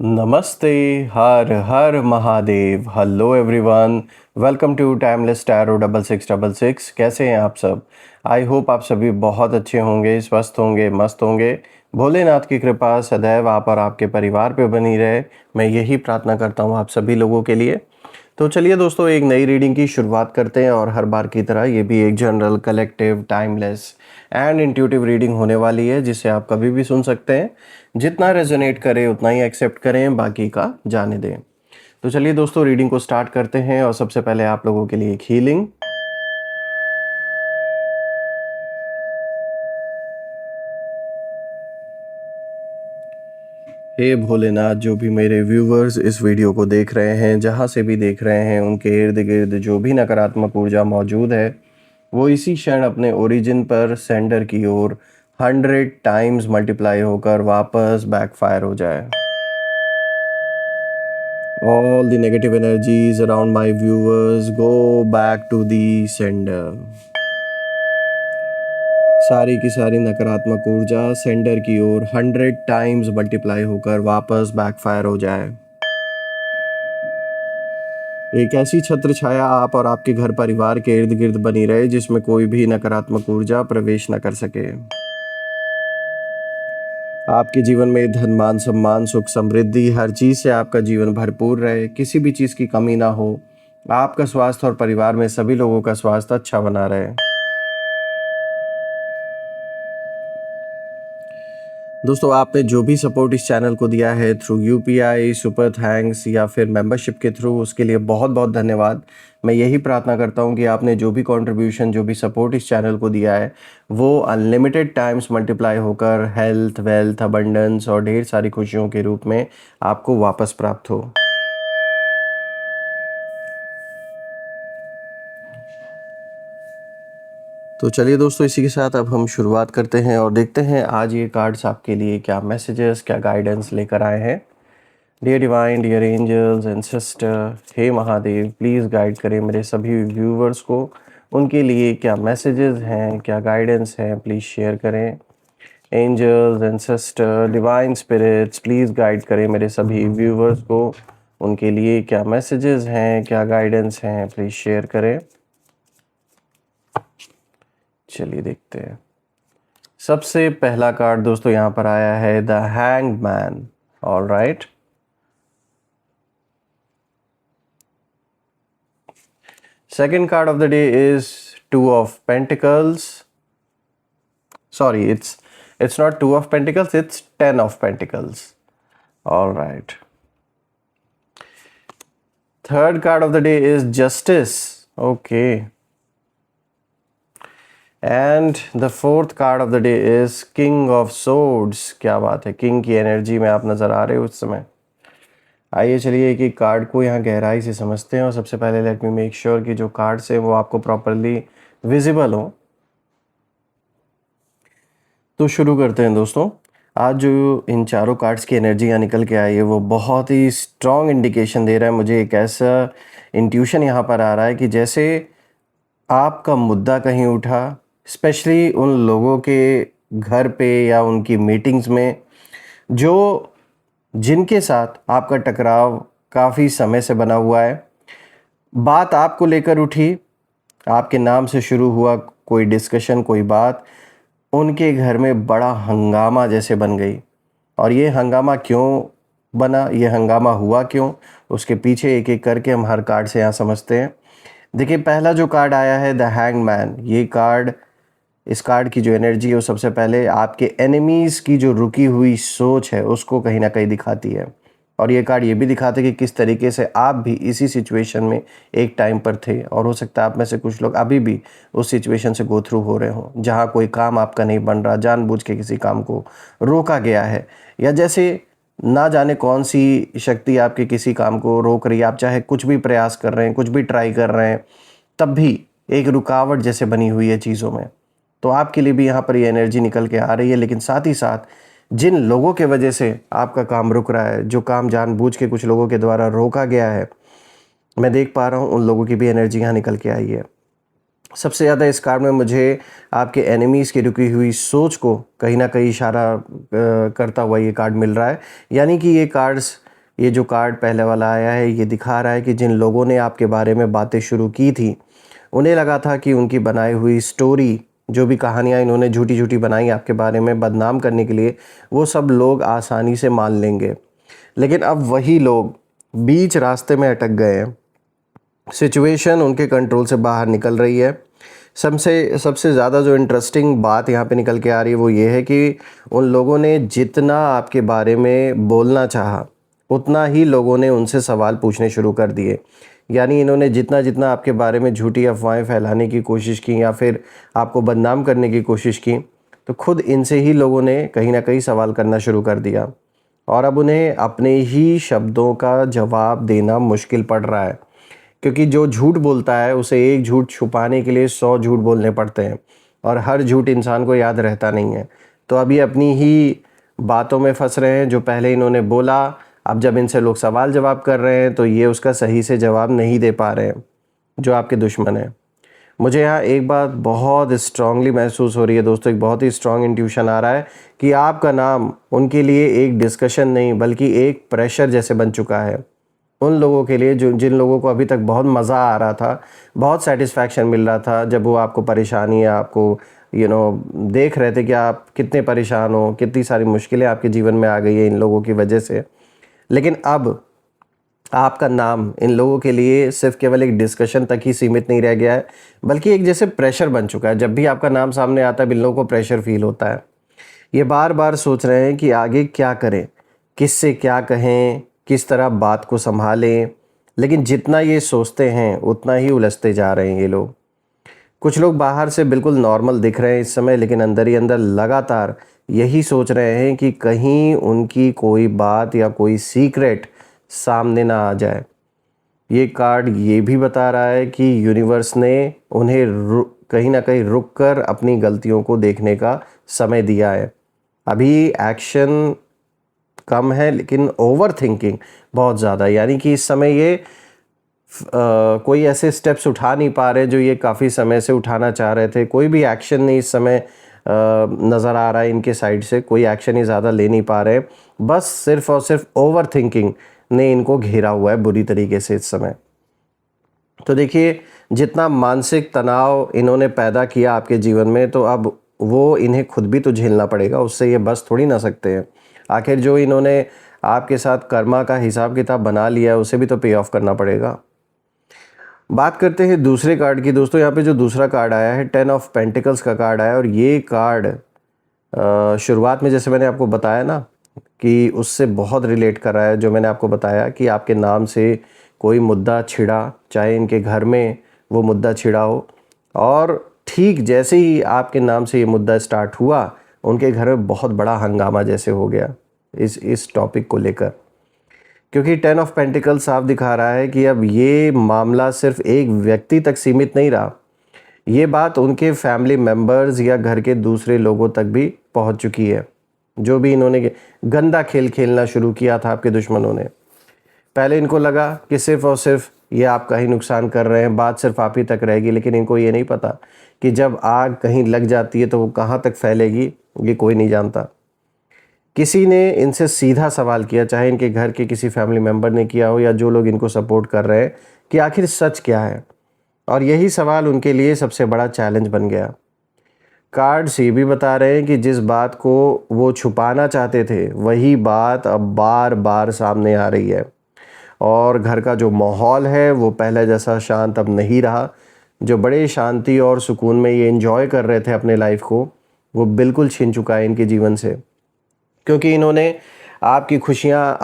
नमस्ते। हर हर Mahadev. Hello everyone, welcome to timeless tarot 6666। कैसे हैं आप सब? आई होप आप सभी बहुत अच्छे होंगे, स्वस्थ होंगे, मस्त होंगे। भोलेनाथ की कृपा सदैव आप और आपके परिवार पे बनी रहे, मैं यही प्रार्थना करता हूँ आप सभी लोगों के लिए। तो चलिए दोस्तों, एक नई रीडिंग की शुरुआत करते हैं और हर बार की तरह ये भी एक general, collective, timeless and intuitive reading होने वाली है, जिसे आप कभी भी सुन सकते हैं। जितना रेजोनेट करे उतना ही एक्सेप्ट करें, बाकी का जाने दें। तो चलिए दोस्तों, रीडिंग को स्टार्ट करते हैं और सबसे पहले आप लोगों के लिए एक हीलिंग। हे भोलेनाथ, जो भी मेरे व्यूवर्स इस वीडियो को देख रहे हैं, जहाँ से भी देख रहे हैं, उनके इर्द गिर्द जो भी नकारात्मक ऊर्जा मौजूद है वो इसी क्षण अपने ओरिजिन पर सेंडर की ओर 100 टाइम्स मल्टीप्लाई होकर वापस बैकफायर हो जाए। All the negative energies around my viewers go back to the sender. सारी की सारी नकारात्मक ऊर्जा सेंडर की ओर 100 टाइम्स मल्टीप्लाई होकर वापस बैकफायर हो जाए। एक ऐसी छत्र छाया आप और आपके घर परिवार के इर्द गिर्द बनी रहे, जिसमें कोई भी नकारात्मक ऊर्जा प्रवेश न कर सके। आपके जीवन में धन, मान, सम्मान, सुख, समृद्धि, हर चीज से आपका जीवन भरपूर रहे, किसी भी चीज की कमी ना हो। आपका स्वास्थ्य और परिवार में सभी लोगों का स्वास्थ्य अच्छा बना रहे। दोस्तों, आपने जो भी सपोर्ट इस चैनल को दिया है थ्रू यूपीआई, सुपर थैंक्स या फिर मेंबरशिप के थ्रू, उसके लिए बहुत बहुत धन्यवाद। मैं यही प्रार्थना करता हूं कि आपने जो भी कंट्रीब्यूशन, जो भी सपोर्ट इस चैनल को दिया है, वो अनलिमिटेड टाइम्स मल्टीप्लाई होकर हेल्थ, वेल्थ, अबंडेंस और ढेर सारी खुशियों के रूप में आपको वापस प्राप्त हो। तो चलिए दोस्तों, इसी के साथ अब हम शुरुआत करते हैं और देखते हैं आज ये कार्ड्स आपके लिए क्या मैसेजेस, क्या गाइडेंस लेकर आए हैं। Dear divine, dear angels and sister, हे महादेव, प्लीज़ गाइड करें मेरे सभी व्यूवर्स को। उनके लिए क्या मैसेजेस हैं, क्या गाइडेंस हैं, प्लीज़ शेयर करें। Angels and sister, divine spirits, please guide करें मेरे सभी व्यूवर्स को। उनके लिए क्या मैसेजेस हैं, क्या गाइडेंस हैं, प्लीज़ शेयर करें। चलिए देखते हैं। सबसे पहला कार्ड दोस्तों यहाँ पर आया है the hanged man. All right, second card of the day is two of pentacles. Sorry, it's not two of pentacles, it's 10 of pentacles. All right, third card of the day is justice. Okay, and the fourth card of the day is king of swords. क्या बात है, king की energy में आप नजर आ रहे हो उस समय। आइए चलिए एक एक कार्ड को यहाँ गहराई से समझते हैं और सबसे पहले लेट मी मेक श्योर कि जो कार्ड्स है वो आपको प्रॉपरली विजिबल हो। तो शुरू करते हैं दोस्तों। आज जो इन चारों कार्ड्स की एनर्जी यहाँ निकल के आई है वो बहुत ही स्ट्रॉन्ग इंडिकेशन दे रहा है मुझे। एक ऐसा इंट्यूशन यहाँ पर आ रहा है कि जैसे आपका मुद्दा कहीं उठा, स्पेशली उन लोगों के घर पे या उनकी मीटिंग्स में जो जिनके साथ आपका टकराव काफ़ी समय से बना हुआ है। बात आपको लेकर उठी, आपके नाम से शुरू हुआ कोई डिस्कशन, कोई बात, उनके घर में बड़ा हंगामा जैसे बन गई। और ये हंगामा क्यों बना, ये हंगामा हुआ क्यों, उसके पीछे एक एक करके हम हर कार्ड से यहाँ समझते हैं। देखिए, पहला जो कार्ड आया है द हैंग्ड मैन, ये कार्ड, इस कार्ड की जो एनर्जी है वो सबसे पहले आपके एनिमीज़ की जो रुकी हुई सोच है उसको कहीं ना कहीं दिखाती है। और ये कार्ड ये भी दिखाते कि किस तरीके से आप भी इसी सिचुएशन में एक टाइम पर थे, और हो सकता है आप में से कुछ लोग अभी भी उस सिचुएशन से गो थ्रू हो रहे हों, जहाँ कोई काम आपका नहीं बन रहा, जानबूझ के किसी काम को रोका गया है, या जैसे ना जाने कौन सी शक्ति आपके किसी काम को रोक रही है। आप चाहे कुछ भी प्रयास कर रहे हैं, कुछ भी ट्राई कर रहे हैं, तब भी एक रुकावट जैसे बनी हुई है चीज़ों में। तो आपके लिए भी यहाँ पर ये एनर्जी निकल के आ रही है। लेकिन साथ ही साथ जिन लोगों के वजह से आपका काम रुक रहा है, जो काम जानबूझ के कुछ लोगों के द्वारा रोका गया है, मैं देख पा रहा हूँ उन लोगों की भी एनर्जी यहाँ निकल के आई है। सबसे ज़्यादा इस कार्ड में मुझे आपके एनिमीज़ की रुकी हुई सोच को कहीं ना कहीं इशारा करता हुआ ये कार्ड मिल रहा है। यानी कि ये कार्ड्स ये जो कार्ड पहले वाला आया है ये दिखा रहा है कि जिन लोगों ने आपके बारे में बातें शुरू की थी, उन्हें लगा था कि उनकी बनाई हुई स्टोरी, जो भी कहानियाँ इन्होंने झूठी-झूठी बनाई आपके बारे में बदनाम करने के लिए, वो सब लोग आसानी से मान लेंगे। लेकिन अब वही लोग बीच रास्ते में अटक गए हैं। सिचुएशन उनके कंट्रोल से बाहर निकल रही है। सबसे सबसे ज़्यादा जो इंटरेस्टिंग बात यहाँ पे निकल के आ रही है वो ये है कि उन लोगों ने जितना आपके बारे में बोलना चाहा, उतना ही लोगों ने उनसे सवाल पूछने शुरू कर दिए। यानी इन्होंने जितना जितना आपके बारे में झूठी अफवाहें फैलाने की कोशिश की या फिर आपको बदनाम करने की कोशिश की, तो खुद इनसे ही लोगों ने कहीं ना कहीं सवाल करना शुरू कर दिया और अब उन्हें अपने ही शब्दों का जवाब देना मुश्किल पड़ रहा है, क्योंकि जो झूठ बोलता है उसे एक झूठ छुपाने के लिए 100 झूठ बोलने पड़ते हैं और हर झूठ इंसान को याद रहता नहीं है। तो अभी अपनी ही बातों में फंस रहे हैं। जो पहले इन्होंने बोला, अब जब इनसे लोग सवाल जवाब कर रहे हैं तो ये उसका सही से जवाब नहीं दे पा रहे हैं, जो आपके दुश्मन हैं। मुझे यहाँ एक बात बहुत स्ट्रांगली महसूस हो रही है दोस्तों, एक बहुत ही स्ट्रांग इंट्यूशन आ रहा है कि आपका नाम उनके लिए एक डिस्कशन नहीं बल्कि एक प्रेशर जैसे बन चुका है। उन लोगों के लिए जो जिन लोगों को अभी तक बहुत मज़ा आ रहा था, बहुत सेटिस्फैक्शन मिल रहा था जब वो आपको परेशानी या आपको देख रहे थे कि आप कितने परेशान हो, कितनी सारी मुश्किलें आपके जीवन में आ गई है इन लोगों की वजह से। लेकिन अब आपका नाम इन लोगों के लिए सिर्फ केवल एक डिस्कशन तक ही सीमित नहीं रह गया है, बल्कि एक जैसे प्रेशर बन चुका है। जब भी आपका नाम सामने आता है इन लोगों को प्रेशर फील होता है। ये बार बार सोच रहे हैं कि आगे क्या करें, किससे क्या कहें, किस तरह बात को संभालें। लेकिन जितना ये सोचते हैं उतना ही उलझते जा रहे हैं ये लोग। कुछ लोग बाहर से बिल्कुल नॉर्मल दिख रहे हैं इस समय, लेकिन अंदर ही अंदर लगातार यही सोच रहे हैं कि कहीं उनकी कोई बात या कोई सीक्रेट सामने ना आ जाए। ये कार्ड ये भी बता रहा है कि यूनिवर्स ने उन्हें कहीं ना कहीं रुक कर अपनी गलतियों को देखने का समय दिया है। अभी एक्शन कम है लेकिन ओवर थिंकिंग बहुत ज़्यादा, यानी कि इस समय ये कोई ऐसे स्टेप्स उठा नहीं पा रहे जो ये काफ़ी समय से उठाना चाह रहे थे। कोई भी एक्शन नहीं इस समय नज़र आ रहा है इनके साइड से, कोई एक्शन ही ज़्यादा ले नहीं पा रहे। बस सिर्फ और सिर्फ ओवर थिंकिंग ने इनको घेरा हुआ है बुरी तरीके से इस समय। तो देखिए, जितना मानसिक तनाव इन्होंने पैदा किया आपके जीवन में, तो अब वो इन्हें खुद भी तो झेलना पड़ेगा, उससे ये बच थोड़ी ना सकते हैं। आखिर जो इन्होंने आपके साथ कर्मा का हिसाब किताब बना लिया है उसे भी तो पे ऑफ करना पड़ेगा। बात करते हैं दूसरे कार्ड की दोस्तों। यहाँ पे जो दूसरा कार्ड आया है 10 ऑफ पेंटिकल्स का कार्ड आया, और ये कार्ड शुरुआत में जैसे मैंने आपको बताया ना कि उससे बहुत रिलेट कर रहा है। जो मैंने आपको बताया कि आपके नाम से कोई मुद्दा छिड़ा, चाहे इनके घर में वो मुद्दा छिड़ा हो, और ठीक जैसे ही आपके नाम से ये मुद्दा स्टार्ट हुआ, उनके घर में बहुत बड़ा हंगामा जैसे हो गया इस टॉपिक को लेकर। क्योंकि 10 ऑफ पेंटिकल्स साफ दिखा रहा है कि अब ये मामला सिर्फ एक व्यक्ति तक सीमित नहीं रहा, ये बात उनके फैमिली मेम्बर्स या घर के दूसरे लोगों तक भी पहुंच चुकी है। जो भी इन्होंने गंदा खेल खेलना शुरू किया था आपके दुश्मनों ने, पहले इनको लगा कि सिर्फ और सिर्फ ये आपका ही नुकसान कर रहे हैं, बात सिर्फ आप ही तक रहेगी। लेकिन इनको ये नहीं पता कि जब आग कहीं लग जाती है तो वो कहाँ तक फैलेगी, ये कोई नहीं जानता। किसी ने इनसे सीधा सवाल किया, चाहे इनके घर के किसी फैमिली मेम्बर ने किया हो या जो लोग इनको सपोर्ट कर रहे हैं, कि आखिर सच क्या है। और यही सवाल उनके लिए सबसे बड़ा चैलेंज बन गया। कार्ड्स ये भी बता रहे हैं कि जिस बात को वो छुपाना चाहते थे वही बात अब बार बार सामने आ रही है, और घर का जो माहौल है वो पहले जैसा शांत अब नहीं रहा। जो बड़े शांति और सुकून में ये एंजॉय कर रहे थे अपने लाइफ को, वो बिल्कुल छिन चुका है इनके जीवन से। क्योंकि इन्होंने आपकी खुशियाँ,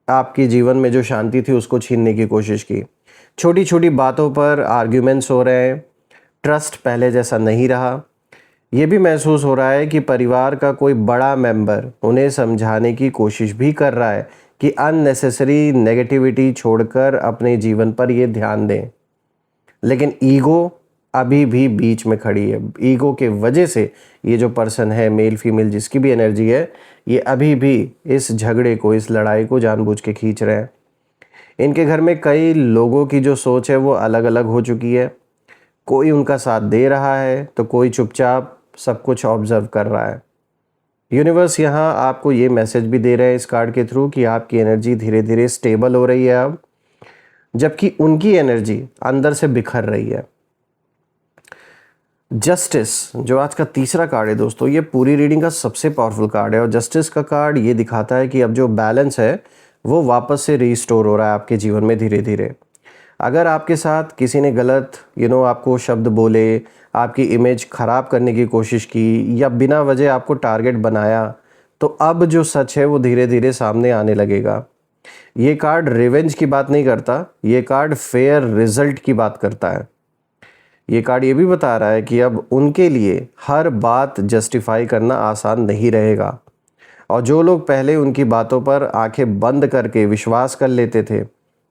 आपके जीवन में जो शांति थी उसको छीनने की कोशिश की। छोटी छोटी बातों पर आर्ग्यूमेंट्स हो रहे हैं, ट्रस्ट पहले जैसा नहीं रहा। ये भी महसूस हो रहा है कि परिवार का कोई बड़ा मेंबर उन्हें समझाने की कोशिश भी कर रहा है कि अननेसेसरी नेगेटिविटी छोड़कर अपने जीवन पर ये ध्यान दें। लेकिन ईगो अभी भी बीच में खड़ी है। ईगो के वजह से ये जो पर्सन है, मेल फीमेल जिसकी भी एनर्जी है, ये अभी भी इस झगड़े को, इस लड़ाई को जानबूझ के खींच रहे हैं। इनके घर में कई लोगों की जो सोच है वो अलग अलग हो चुकी है। कोई उनका साथ दे रहा है तो कोई चुपचाप सब कुछ ऑब्जर्व कर रहा है। यूनिवर्स यहाँ आपको ये मैसेज भी दे रहा है इस कार्ड के थ्रू कि आपकी एनर्जी धीरे धीरे स्टेबल हो रही है अब, जबकि उनकी एनर्जी अंदर से बिखर रही है। जस्टिस जो आज का तीसरा कार्ड है दोस्तों, ये पूरी रीडिंग का सबसे पावरफुल कार्ड है। और जस्टिस का कार्ड ये दिखाता है कि अब जो बैलेंस है वो वापस से रीस्टोर हो रहा है आपके जीवन में धीरे धीरे। अगर आपके साथ किसी ने गलत आपको शब्द बोले, आपकी इमेज ख़राब करने की कोशिश की या बिना वजह आपको टारगेट बनाया, तो अब जो सच है वो धीरे धीरे सामने आने लगेगा। ये कार्ड रिवेंज की बात नहीं करता, ये कार्ड फेयर रिजल्ट की बात करता है। ये कार्ड ये भी बता रहा है कि अब उनके लिए हर बात जस्टिफाई करना आसान नहीं रहेगा, और जो लोग पहले उनकी बातों पर आंखें बंद करके विश्वास कर लेते थे,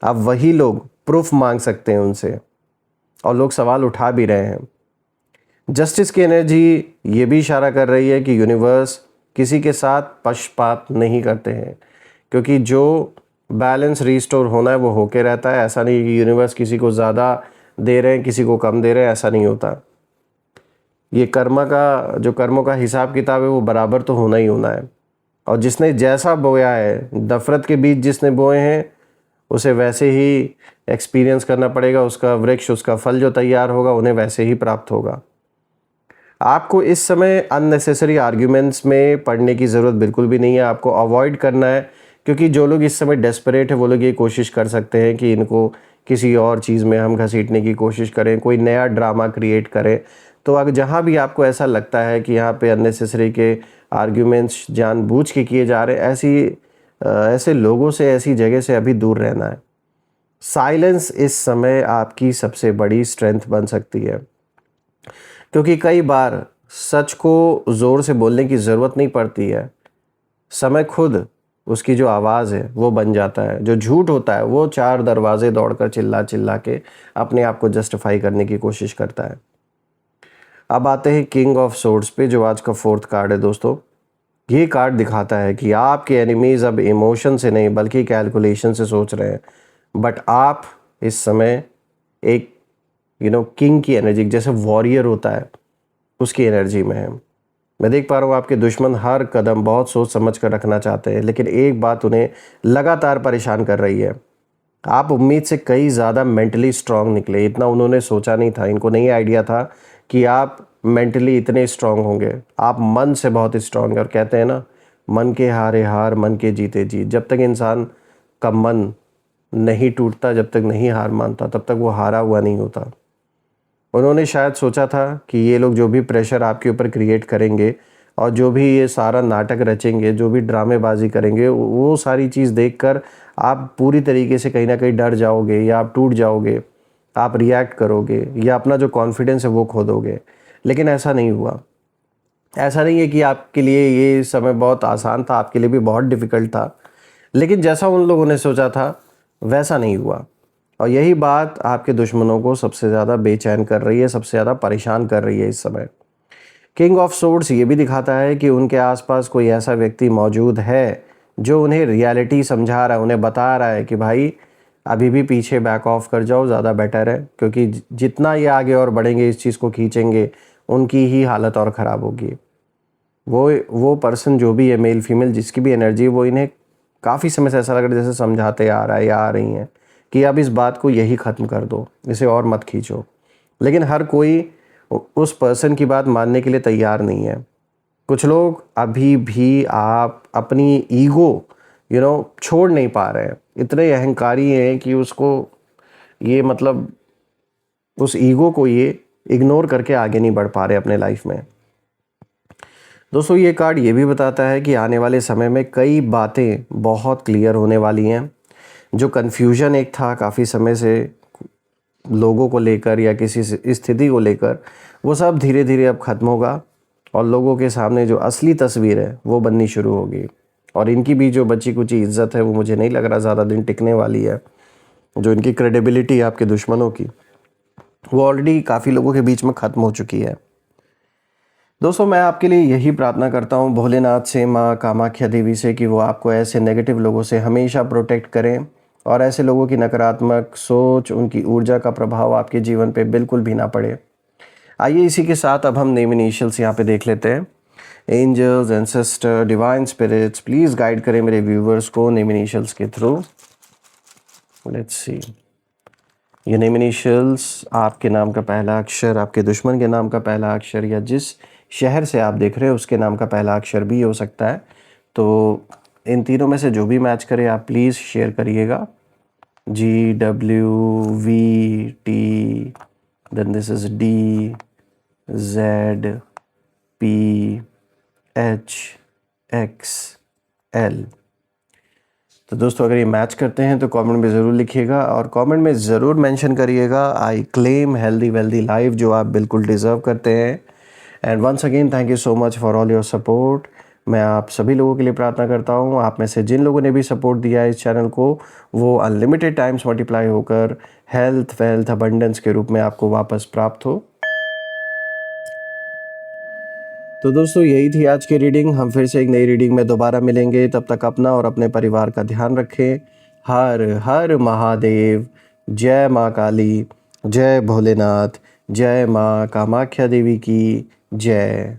अब वही लोग प्रूफ मांग सकते हैं उनसे, और लोग सवाल उठा भी रहे हैं। जस्टिस की एनर्जी ये भी इशारा कर रही है कि यूनिवर्स किसी के साथ पक्षपात नहीं करते हैं, क्योंकि जो बैलेंस रीस्टोर होना है वो होके रहता है। ऐसा नहीं कि यूनिवर्स किसी को ज़्यादा दे रहे हैं किसी को कम दे रहे हैं, ऐसा नहीं होता। ये कर्मों का हिसाब किताब है वो बराबर तो होना ही होना है, और जिसने जैसा बोया है, नफरत के बीज जिसने बोए हैं उसे वैसे ही एक्सपीरियंस करना पड़ेगा। उसका वृक्ष, उसका फल जो तैयार होगा उन्हें वैसे ही प्राप्त होगा। आपको इस समय अननेसेसरी आर्ग्यूमेंट्स में पड़ने की ज़रूरत बिल्कुल भी नहीं है, आपको अवॉइड करना है, क्योंकि जो लोग इस समय डेस्परेट है वो लोग ये कोशिश कर सकते हैं कि इनको किसी और चीज़ में हम घसीटने की कोशिश करें, कोई नया ड्रामा क्रिएट करें। तो अगर जहाँ भी आपको ऐसा लगता है कि यहाँ पे अननेसेसरी के आर्ग्यूमेंट्स जानबूझ के किए जा रहे हैं, ऐसे लोगों से, ऐसी जगह से अभी दूर रहना है। साइलेंस इस समय आपकी सबसे बड़ी स्ट्रेंथ बन सकती है, क्योंकि कई बार सच को ज़ोर से बोलने की ज़रूरत नहीं पड़ती है, समय खुद उसकी जो आवाज़ है वो बन जाता है। जो झूठ होता है वो चार दरवाजे दौड़कर चिल्ला चिल्ला के अपने आप को जस्टिफाई करने की कोशिश करता है। अब आते हैं किंग ऑफ सोर्ड्स पे, जो आज का फोर्थ कार्ड है दोस्तों। ये कार्ड दिखाता है कि आपके एनिमीज़ अब इमोशन से नहीं बल्कि कैलकुलेशन से सोच रहे हैं, बट आप इस समय एक किंग की एनर्जी, जैसे वॉरियर होता है उसकी एनर्जी में है। मैं देख पा रहा हूँ आपके दुश्मन हर कदम बहुत सोच समझ कर रखना चाहते हैं, लेकिन एक बात उन्हें लगातार परेशान कर रही है। आप उम्मीद से कई ज़्यादा मेंटली स्ट्रांग निकले, इतना उन्होंने सोचा नहीं था। इनको नहीं आइडिया था कि आप मेंटली इतने स्ट्रांग होंगे। आप मन से बहुत स्ट्रांग है, और कहते हैं ना, मन के हारे हार मन के जीते जीत। जब तक इंसान का मन नहीं टूटता, जब तक नहीं हार मानता, तब तक वो हारा हुआ नहीं होता। उन्होंने शायद सोचा था कि ये लोग जो भी प्रेशर आपके ऊपर क्रिएट करेंगे और जो भी ये सारा नाटक रचेंगे, जो भी ड्रामेबाजी करेंगे, वो सारी चीज़ देखकर आप पूरी तरीके से कहीं ना कहीं डर जाओगे, या आप टूट जाओगे, आप रिएक्ट करोगे, या अपना जो कॉन्फिडेंस है वो खो दोगे। लेकिन ऐसा नहीं हुआ। ऐसा नहीं है कि आपके लिए ये समय बहुत आसान था, आपके लिए भी बहुत डिफ़िकल्ट था, लेकिन जैसा उन लोगों ने सोचा था वैसा नहीं हुआ। और यही बात आपके दुश्मनों को सबसे ज़्यादा बेचैन कर रही है, सबसे ज़्यादा परेशान कर रही है इस समय। किंग ऑफ सोर्ड्स ये भी दिखाता है कि उनके आसपास कोई ऐसा व्यक्ति मौजूद है जो उन्हें रियलिटी समझा रहा है, उन्हें बता रहा है कि भाई अभी भी पीछे बैक ऑफ कर जाओ, ज़्यादा बेटर है, क्योंकि जितना ये आगे और बढ़ेंगे, इस चीज़ को खींचेंगे, उनकी ही हालत और ख़राब होगी। वो पर्सन जो भी है, मेल फीमेल जिसकी भी एनर्जी, वो इन्हें काफ़ी समय से ऐसा लग रहा है जैसे समझाते आ रहा है या आ रही हैं कि अब इस बात को यही ख़त्म कर दो, इसे और मत खींचो। लेकिन हर कोई उस पर्सन की बात मानने के लिए तैयार नहीं है। कुछ लोग अभी भी आप अपनी ईगो छोड़ नहीं पा रहे हैं, इतने अहंकारी हैं कि उसको ये उस ईगो को ये इग्नोर करके आगे नहीं बढ़ पा रहे अपने लाइफ में। दोस्तों ये कार्ड ये भी बताता है कि आने वाले समय में कई बातें बहुत क्लियर होने वाली हैं। जो कन्फ्यूजन एक था काफ़ी समय से लोगों को लेकर या किसी स्थिति को लेकर, वो सब धीरे धीरे अब ख़त्म होगा, और लोगों के सामने जो असली तस्वीर है वो बननी शुरू होगी। और इनकी भी जो बची कुची इज्जत है वो मुझे नहीं लग रहा ज़्यादा दिन टिकने वाली है। जो इनकी क्रेडिबिलिटी है आपके दुश्मनों की, वो ऑलरेडी काफ़ी लोगों के बीच में ख़त्म हो चुकी है। दोस्तों मैं आपके लिए यही प्रार्थना करता हूँ भोलेनाथ से, माँ कामाख्या देवी से, कि वो आपको ऐसे नेगेटिव लोगों से हमेशा प्रोटेक्ट करें, और ऐसे लोगों की नकारात्मक सोच, उनकी ऊर्जा का प्रभाव आपके जीवन पे बिल्कुल भी ना पड़े। आइए इसी के साथ अब हम नेम इनिशियल्स यहाँ पे देख लेते हैं। Angels, ancestor, divine spirits, please guide करें मेरे व्यूवर्स को नेम इनिशियल्स के थ्रू। लेट्स सी, ये नेम इनिशियल्स आपके नाम का पहला अक्षर, आपके दुश्मन के नाम का पहला अक्षर, या जिस शहर से आप देख रहे हो उसके नाम का पहला अक्षर भी हो सकता है। तो इन तीनों में से जो भी मैच करे आप प्लीज़ शेयर करिएगा। GWVT, then this is DZPHXL। तो दोस्तों अगर ये मैच करते हैं तो कमेंट में ज़रूर लिखिएगा और कमेंट में ज़रूर मेंशन करिएगा I claim healthy wealthy life, जो आप बिल्कुल डिज़र्व करते हैं। And once again thank you so much for all your support. मैं आप सभी लोगों के लिए प्रार्थना करता हूँ, आप में से जिन लोगों ने भी सपोर्ट दिया है इस चैनल को, वो अनलिमिटेड टाइम्स मल्टीप्लाई होकर हेल्थ, वेल्थ, अबंडेंस के रूप में आपको वापस प्राप्त हो। तो दोस्तों यही थी आज की रीडिंग। हम फिर से एक नई रीडिंग में दोबारा मिलेंगे। तब तक अपना और अपने परिवार का ध्यान रखें। हर हर महादेव। जय माँ काली, जय भोलेनाथ, जय माँ कामाख्या देवी की जय।